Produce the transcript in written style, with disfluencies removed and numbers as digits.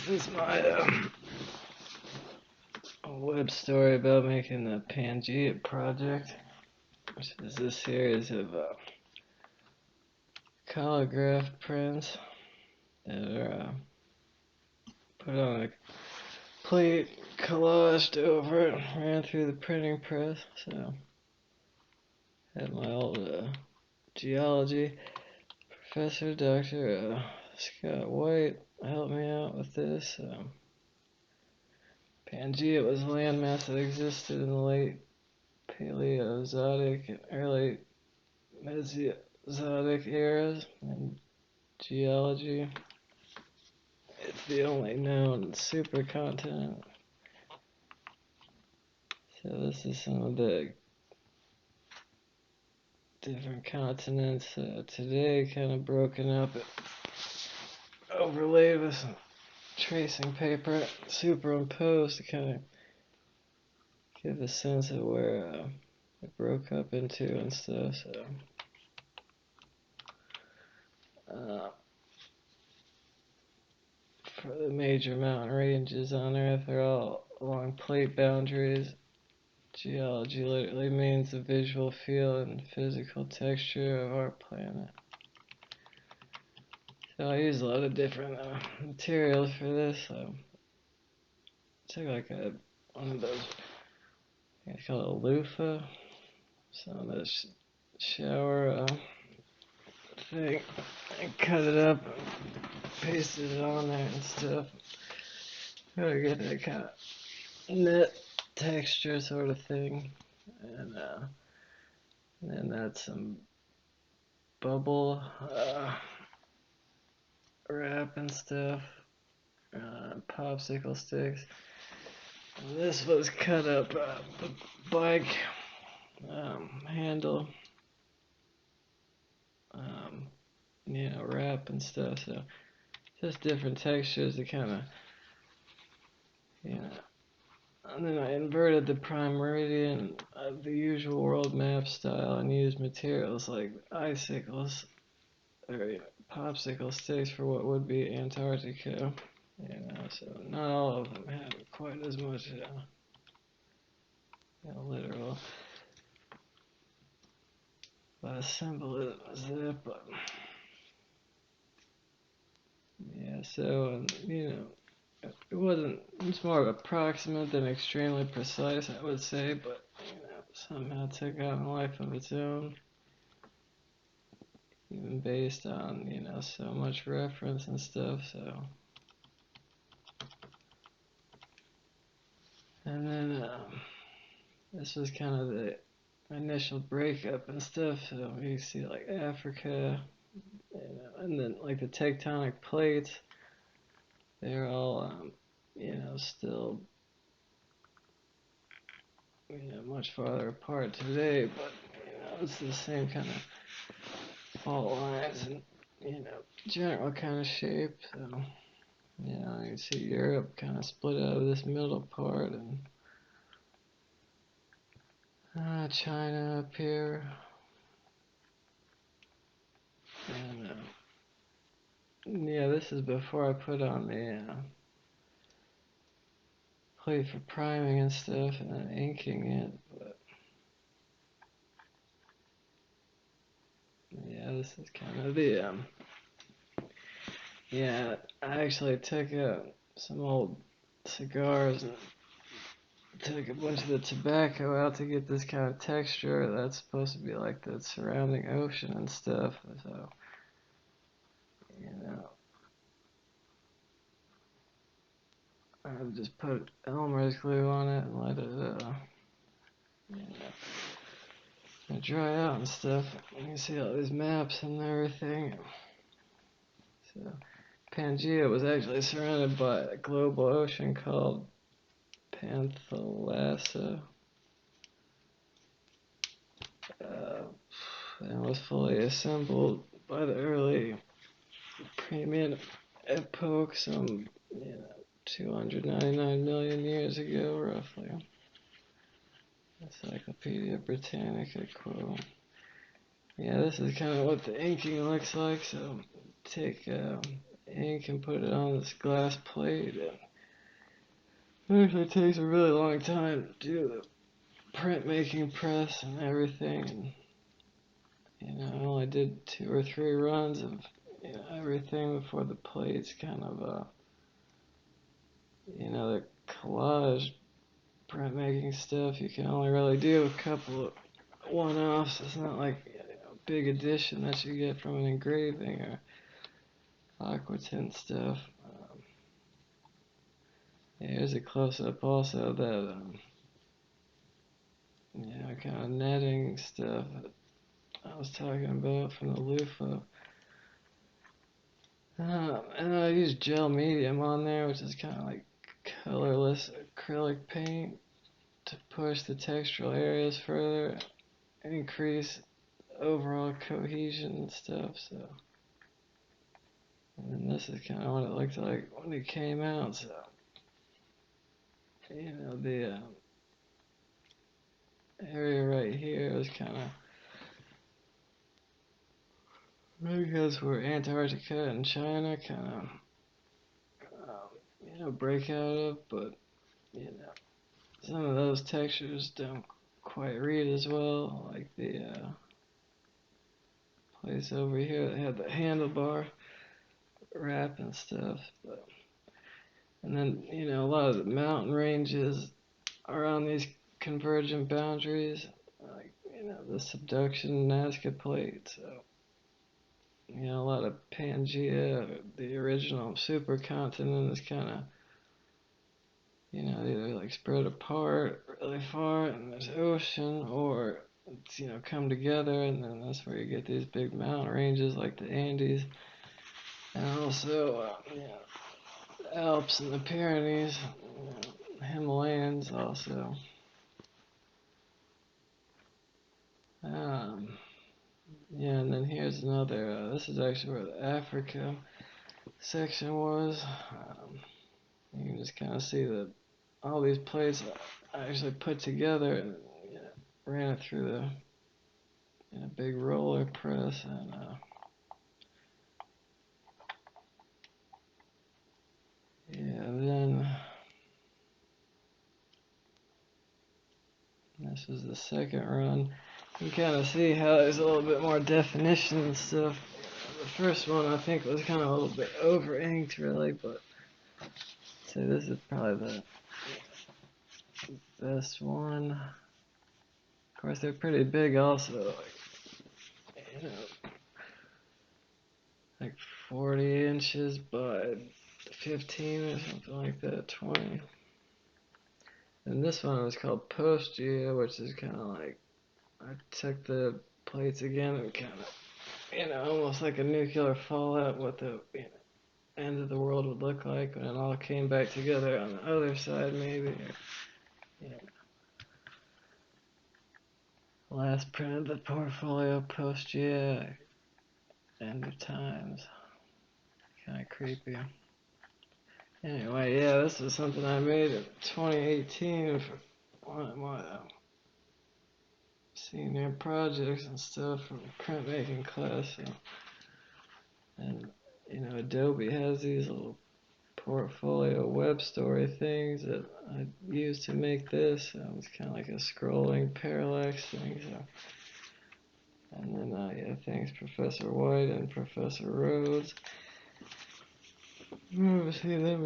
This is my web story about making the Pangea project, which is a series of collagraph prints that are put on a plate, collaged over it, ran through the printing press. So I had my old geology professor, Dr. Scott White, help me out with this. Pangea was a landmass that existed in the late Paleozoic and early Mesozoic eras in geology. It's the only known supercontinent. So this is some of the different continents today, kind of broken up, overlaid with some tracing paper, superimposed to kind of give a sense of where it broke up into and stuff. So for the major mountain ranges on Earth, they're all along plate boundaries. Geology literally means the visual feel and physical texture of our planet. So I use a lot of different materials for this. So took like one of those, I think it's called a loofah, some of this shower thing, and cut it up and pasted it on there and stuff. Try to get that kind of net texture sort of thing, and then that's some bubble wrap and stuff, popsicle sticks. And this was cut up the bike handle, wrap and stuff. So just different textures to kind of, And then I inverted the prime meridian of the usual world map style and used materials like icicles or popsicle sticks for what would be Antarctica. So not all of them have quite as much literal symbolism as that, but so it's more approximate than extremely precise, I would say, but somehow took on a life of its own, even based on so much reference and stuff. So and then this was kind of the initial breakup and stuff. So you see like Africa, and then like the tectonic plates, they're all still much farther apart today, but it's the same kind of fault lines and general kind of shape. So you can see Europe kind of split out of this middle part, and China up here, and this is before I put on the plate for priming and stuff, and then inking it. But this is kind of the I actually took some old cigars and took a bunch of the tobacco out to get this kind of texture that's supposed to be like the surrounding ocean and stuff. So I just put Elmer's glue on it and let it dry out and stuff. You can see all these maps and everything. So Pangea was actually surrounded by a global ocean called Panthalassa, and was fully assembled by the early Permian epoch, some 299 million years ago, roughly. Encyclopedia Britannica quote. This is kind of what the inking looks like. So take ink and put it on this glass plate. And it actually takes a really long time to do the printmaking press and everything. And I only did 2 or 3 runs of everything before the plates kind of the collage printmaking stuff. You can only really do a couple of one-offs. It's not like a big edition that you get from an engraving or aquatint stuff. Here's a close-up also of that kind of netting stuff that I was talking about from the loofah. And I used gel medium on there, which is kind of like colorless acrylic paint to push the textural areas further, increase overall cohesion and stuff. So, and then this is kind of what it looked like when it came out. So, the area right here is kind of, maybe because we're Antarctica and China, kind of break out of, but some of those textures don't quite read as well, like the place over here that had the handlebar wrap and stuff. But, and then a lot of the mountain ranges are on these convergent boundaries, like the subduction Nazca plate. So a lot of Pangea, the original supercontinent, is kind of either like spread apart really far and there's ocean, or it's come together, and then that's where you get these big mountain ranges like the Andes, and also the Alps and the Pyrenees, Himalayas also. And then here's another. This is actually where the Africa section was. You can just kind of see that all these plates I actually put together and ran it through the big roller press, and then this was the second run. You can kind of see how there's a little bit more definition and stuff. The first one I think was kind of a little bit over inked really, but I'd say this is probably the best one. Of course, they're pretty big also, like 40 inches by 15 or something like that, 20. And this one was called Pangea, which is kind of like, I took the plates again and kind of, almost like a nuclear fallout, what the end of the world would look like when it all came back together on the other side, maybe. Last print of the portfolio, Pangea, end of times. Kind of creepy. Anyway, this is something I made in 2018 for one of my senior projects and stuff from printmaking class. So. And Adobe has these little portfolio web story things that I used to make this. It's kind of like a scrolling parallax thing. So. And then thanks Professor White and Professor Rhodes. See them